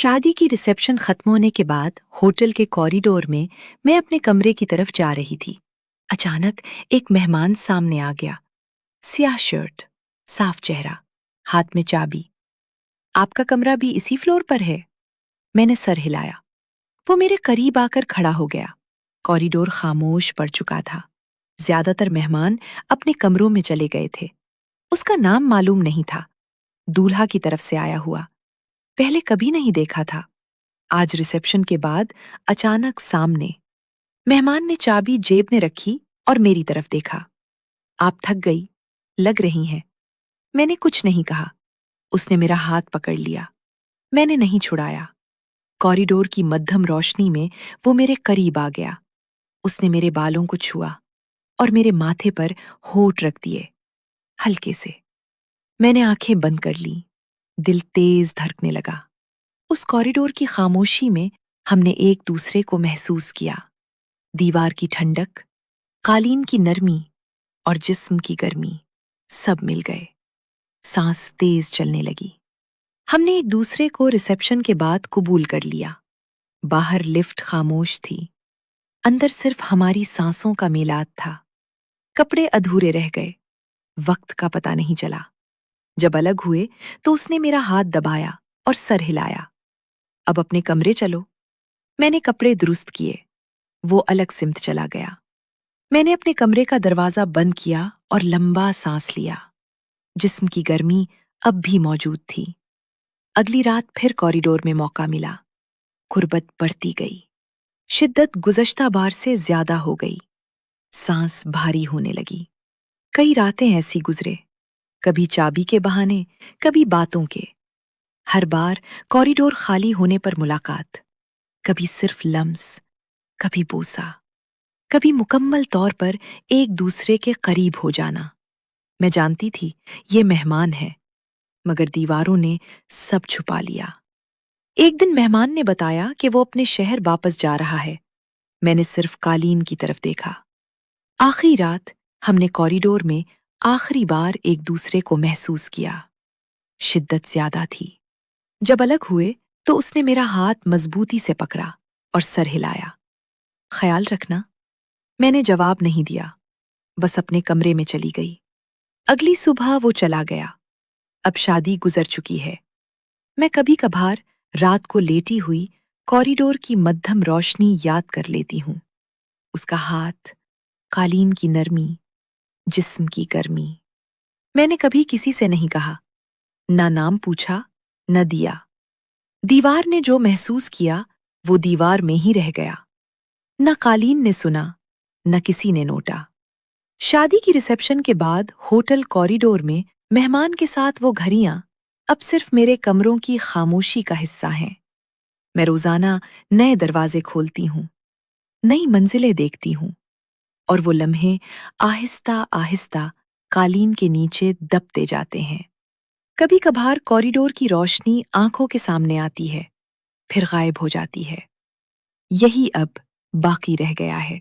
शादी की रिसेप्शन खत्म होने के बाद होटल के कॉरिडोर में मैं अपने कमरे की तरफ जा रही थी। अचानक एक मेहमान सामने आ गया। स्याह शर्ट, साफ चेहरा, हाथ में चाबी। आपका कमरा भी इसी फ्लोर पर है? मैंने सर हिलाया। वो मेरे करीब आकर खड़ा हो गया। कॉरिडोर खामोश पड़ चुका था। ज्यादातर मेहमान अपने कमरों में चले गए थे। उसका नाम मालूम नहीं था। दूल्हा की तरफ से आया हुआ। पहले कभी नहीं देखा था। आज रिसेप्शन के बाद अचानक सामने। मेहमान ने चाबी जेब में रखी और मेरी तरफ देखा। आप थक गई लग रही हैं। मैंने कुछ नहीं कहा। उसने मेरा हाथ पकड़ लिया। मैंने नहीं छुड़ाया। कॉरिडोर की मध्यम रोशनी में वो मेरे करीब आ गया। उसने मेरे बालों को छुआ और मेरे माथे पर होंठ रख दिए, हल्के से। मैंने आंखें बंद कर ली। दिल तेज धड़कने लगा। उस कॉरिडोर की खामोशी में हमने एक दूसरे को महसूस किया। दीवार की ठंडक, कालीन की नरमी और जिस्म की गर्मी सब मिल गए। सांस तेज चलने लगी। हमने एक दूसरे को रिसेप्शन के बाद कबूल कर लिया। बाहर लिफ्ट खामोश थी। अंदर सिर्फ हमारी सांसों का मेलाद था। कपड़े अधूरे रह गए। वक्त का पता नहीं चला। जब अलग हुए तो उसने मेरा हाथ दबाया और सर हिलाया। अब अपने कमरे चलो। मैंने कपड़े दुरुस्त किए। वो अलग सिमत चला गया। मैंने अपने कमरे का दरवाजा बंद किया और लंबा सांस लिया। जिस्म की गर्मी अब भी मौजूद थी। अगली रात फिर कॉरिडोर में मौका मिला। गुर्बत बढ़ती गई। शिद्दत गुज़श्ता बार से ज्यादा हो गई। सांस भारी होने लगी। कई रातें ऐसी गुजरे, कभी चाबी के बहाने, कभी बातों के। हर बार कॉरिडोर खाली होने पर मुलाकात। कभी सिर्फ लम्स, कभी बोसा, कभी मुकम्मल तौर पर एक दूसरे के करीब हो जाना। मैं जानती थी ये मेहमान है, मगर दीवारों ने सब छुपा लिया। एक दिन मेहमान ने बताया कि वो अपने शहर वापस जा रहा है। मैंने सिर्फ कालीन की तरफ देखा। आखिरी रात हमने कॉरिडोर में आखिरी बार एक दूसरे को महसूस किया। शिद्दत ज्यादा थी। जब अलग हुए तो उसने मेरा हाथ मजबूती से पकड़ा और सर हिलाया। ख्याल रखना। मैंने जवाब नहीं दिया, बस अपने कमरे में चली गई। अगली सुबह वो चला गया। अब शादी गुजर चुकी है। मैं कभी कभार रात को लेटी हुई कॉरिडोर की मध्यम रोशनी याद कर लेती हूँ। उसका हाथ, कालीन की नरमी, जिस्म की गर्मी। मैंने कभी किसी से नहीं कहा, ना नाम पूछा, न दिया। दीवार ने जो महसूस किया वो दीवार में ही रह गया। न कालीन ने सुना, न किसी ने नोटा। शादी की रिसेप्शन के बाद होटल कॉरिडोर में मेहमान के साथ वो घड़ियां अब सिर्फ मेरे कमरों की खामोशी का हिस्सा हैं। मैं रोजाना नए दरवाजे खोलती हूँ, नई मंजिलें देखती हूँ, और वो लम्हे आहिस्ता आहिस्ता कालीन के नीचे दबते जाते हैं। कभी कभार कॉरिडोर की रोशनी आंखों के सामने आती है, फिर गायब हो जाती है। यही अब बाकी रह गया है।